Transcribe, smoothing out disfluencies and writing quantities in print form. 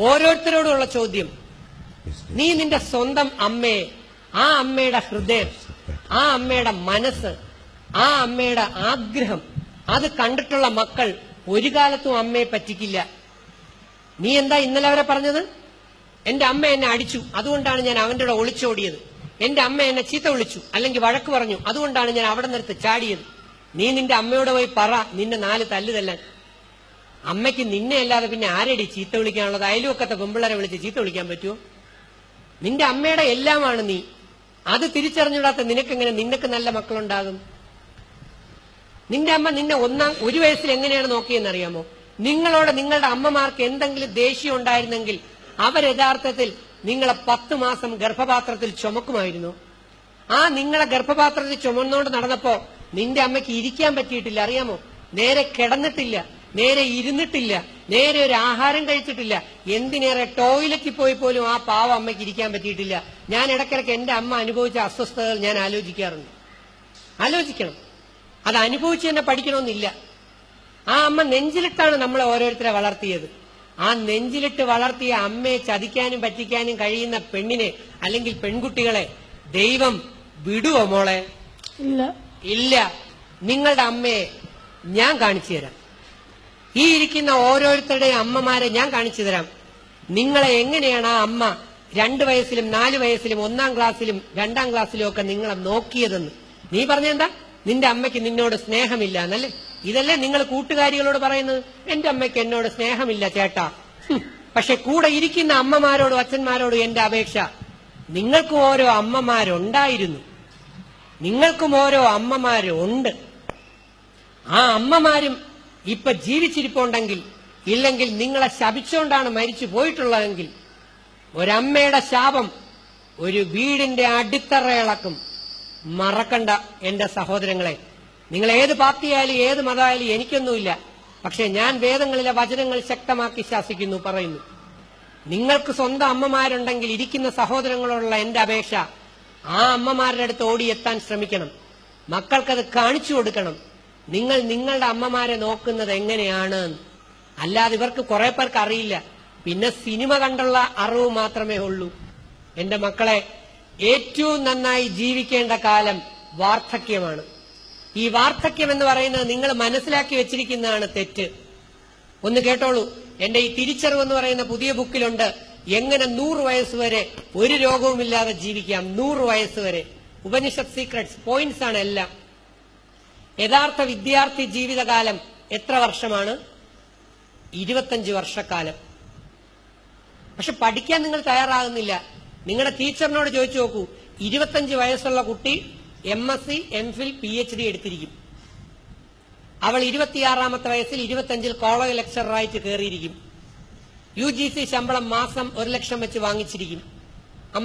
ഓരോരുത്തരോടുമുള്ള ചോദ്യം, നീ നിന്റെ സ്വന്തം അമ്മയെ, ആ അമ്മയുടെ ഹൃദയം, ആ അമ്മയുടെ മനസ്സ്, ആ അമ്മയുടെ ആഗ്രഹം, അത് കണ്ടിട്ടുള്ള മക്കൾ ഒരു കാലത്തും അമ്മയെ പറ്റിക്കില്ല. നീ എന്താ ഇന്നലെ അവരെ പറഞ്ഞത്? എന്റെ അമ്മ എന്നെ അടിച്ചു, അതുകൊണ്ടാണ് ഞാൻ അവന്റെ കൂടെ ഒളിച്ചോടിയത്. എന്റെ അമ്മ എന്നെ ചീത്ത വിളിച്ചു, അല്ലെങ്കിൽ വഴക്ക് പറഞ്ഞു, അതുകൊണ്ടാണ് ഞാൻ അവിടെ നിർത്ത് ചാടിയത്. നീ നിന്റെ അമ്മയോട് പോയി പറ നിന്നെ 4 തല്ല് തല്ലാൻ. അമ്മയ്ക്ക് നിന്നെ അല്ലാതെ പിന്നെ ആരെടി ചീത്ത വിളിക്കാനുള്ളത്? അയലുവക്കത്തെ പെമ്പിള്ളരെ വിളിച്ച് ചീത്ത വിളിക്കാൻ പറ്റുമോ? നിന്റെ അമ്മയുടെ എല്ലാമാണ് നീ. അത് തിരിച്ചറിഞ്ഞൂടാത്ത നിനക്കെങ്ങനെ നിനക്ക് നല്ല മക്കളുണ്ടാകും? നിന്റെ അമ്മ നിന്നെ 1 വയസ്സിൽ എങ്ങനെയാണ് നോക്കിയെന്നറിയാമോ? നിങ്ങളോട് നിങ്ങളുടെ അമ്മമാർക്ക് എന്തെങ്കിലും ദേഷ്യം ഉണ്ടായിരുന്നെങ്കിൽ അവർ യഥാർത്ഥത്തിൽ നിങ്ങളെ 10 മാസം ഗർഭപാത്രത്തിൽ ചുമക്കുമായിരുന്നു. ആ നിങ്ങളെ ഗർഭപാത്രത്തിൽ ചുമന്നുകൊണ്ട് നടന്നപ്പോ നിന്റെ അമ്മയ്ക്ക് ഇരിക്കാൻ പറ്റിയിട്ടില്ല, അറിയാമോ? നേരെ കിടന്നിട്ടില്ല, നേരെ ഇരുന്നിട്ടില്ല, നേരെ ഒരു ആഹാരം കഴിച്ചിട്ടില്ല. എന്തിനേറെ ടോയ്ലറ്റിൽ പോയി പോലും ആ പാവ അമ്മയ്ക്ക് ഇരിക്കാൻ പറ്റിയിട്ടില്ല. ഞാൻ ഇടയ്ക്കിടയ്ക്ക് എന്റെ അമ്മ അനുഭവിച്ച അസ്വസ്ഥതകൾ ഞാൻ ആലോചിക്കാറുണ്ട്. ആലോചിക്കണം, അത് അനുഭവിച്ച് തന്നെ പഠിക്കണമെന്നില്ല. ആ അമ്മ നെഞ്ചിലിട്ടാണ് നമ്മളെ ഓരോരുത്തരെ വളർത്തിയത്. ആ നെഞ്ചിലിട്ട് വളർത്തിയ അമ്മയെ ചതിക്കാനും പറ്റിക്കാനും കഴിയുന്ന പെണ്ണിനെ അല്ലെങ്കിൽ പെൺകുട്ടികളെ ദൈവം വിടുവോ മോളെ? ഇല്ല. നിങ്ങളുടെ അമ്മയെ ഞാൻ കാണിച്ചു തരാം. ഈ ഇരിക്കുന്ന ഓരോരുത്തരുടെയും അമ്മമാരെ ഞാൻ കാണിച്ചു തരാം. നിങ്ങളെ എങ്ങനെയാണ് ആ അമ്മ 2 വയസ്സിലും 4 വയസ്സിലും 1-ാം ക്ലാസ്സിലും 2-ാം ക്ലാസ്സിലും ഒക്കെ നിങ്ങളെ നോക്കിയതെന്ന്. നീ പറഞ്ഞെന്താ? നിന്റെ അമ്മയ്ക്ക് നിന്നോട് സ്നേഹമില്ല എന്നല്ലേ? ഇതല്ലേ നിങ്ങൾ കൂട്ടുകാരികളോട് പറയുന്നത്? എന്റെ അമ്മയ്ക്ക് എന്നോട് സ്നേഹമില്ല ചേട്ടാ. പക്ഷെ കൂടെ ഇരിക്കുന്ന അമ്മമാരോടും അച്ഛന്മാരോടും എന്റെ അപേക്ഷ, നിങ്ങൾക്കും ഓരോ അമ്മമാരുണ്ടായിരുന്നു. നിങ്ങൾക്കും ഓരോ അമ്മമാരുണ്ട്. ആ അമ്മമാരും ഇപ്പൊ ജീവിച്ചിരിപ്പുണ്ടെങ്കിൽ, ഇല്ലെങ്കിൽ നിങ്ങളെ ശപിച്ചുകൊണ്ടാണ് മരിച്ചു പോയിട്ടുള്ളതെങ്കിൽ, ഒരമ്മയുടെ ശാപം ഒരു വീടിന്റെ അടിത്തറയിളക്കും. മറക്കണ്ട എന്റെ സഹോദരങ്ങളെ. നിങ്ങൾ ഏത് പാർട്ടിയായാലും ഏത് മതമായാലും എനിക്കൊന്നുമില്ല. പക്ഷെ ഞാൻ വേദങ്ങളിലെ വചനങ്ങൾ ശക്തമാക്കി ശാസിക്കുന്നു, പറയുന്നു. നിങ്ങൾക്ക് സ്വന്തം അമ്മമാരുണ്ടെങ്കിൽ ഇരിക്കുന്ന സഹോദരങ്ങളോടുള്ള എന്റെ അപേക്ഷ, ആ അമ്മമാരുടെ അടുത്ത് ഓടിയെത്താൻ ശ്രമിക്കണം. മക്കൾക്കത് കാണിച്ചു കൊടുക്കണം. നിങ്ങൾ നിങ്ങളുടെ അമ്മമാരെ നോക്കുന്നത് എങ്ങനെയാണ്. അല്ലാതെ ഇവർക്ക് കുറെ പേർക്ക് അറിയില്ല. പിന്നെ സിനിമ കണ്ടുള്ള അറിവ് മാത്രമേ ഉള്ളൂ. എന്റെ മക്കളെ, ഏറ്റവും നന്നായി ജീവിക്കേണ്ട കാലം വാർദ്ധക്യമാണ്. ഈ വാർദ്ധക്യം എന്ന് പറയുന്നത് നിങ്ങൾ മനസ്സിലാക്കി വെച്ചിരിക്കുന്നതാണ് തെറ്റ്. ഒന്ന് കേട്ടോളൂ. എന്റെ ഈ തിരിച്ചറിവ് എന്ന് പറയുന്ന പുതിയ ബുക്കിലുണ്ട് എങ്ങനെ 100 വയസ്സ് വരെ ഒരു രോഗവുമില്ലാതെ ജീവിക്കാം. 100 വയസ്സ് വരെ. ഉപനിഷത്ത് സീക്രട്സ് പോയിന്റ്സ് ആണ് എല്ലാം. യഥാർത്ഥ വിദ്യാർത്ഥി ജീവിതകാലം എത്ര വർഷമാണ്? 25 വർഷക്കാലം. പക്ഷെ പഠിക്കാൻ നിങ്ങൾ തയ്യാറാകുന്നില്ല. നിങ്ങളുടെ ടീച്ചറിനോട് ചോദിച്ചു നോക്കൂ. 25 വയസ്സുള്ള കുട്ടി MSc, MPhil, PhD എടുത്തിരിക്കും. അവൾ 26-ാമത്തെ വയസ്സിൽ 25-ൽ കോളേജ് ലെക്ചററായിട്ട് കയറിയിരിക്കും. UGC ശമ്പളം മാസം 1 ലക്ഷം വെച്ച് വാങ്ങിച്ചിരിക്കും.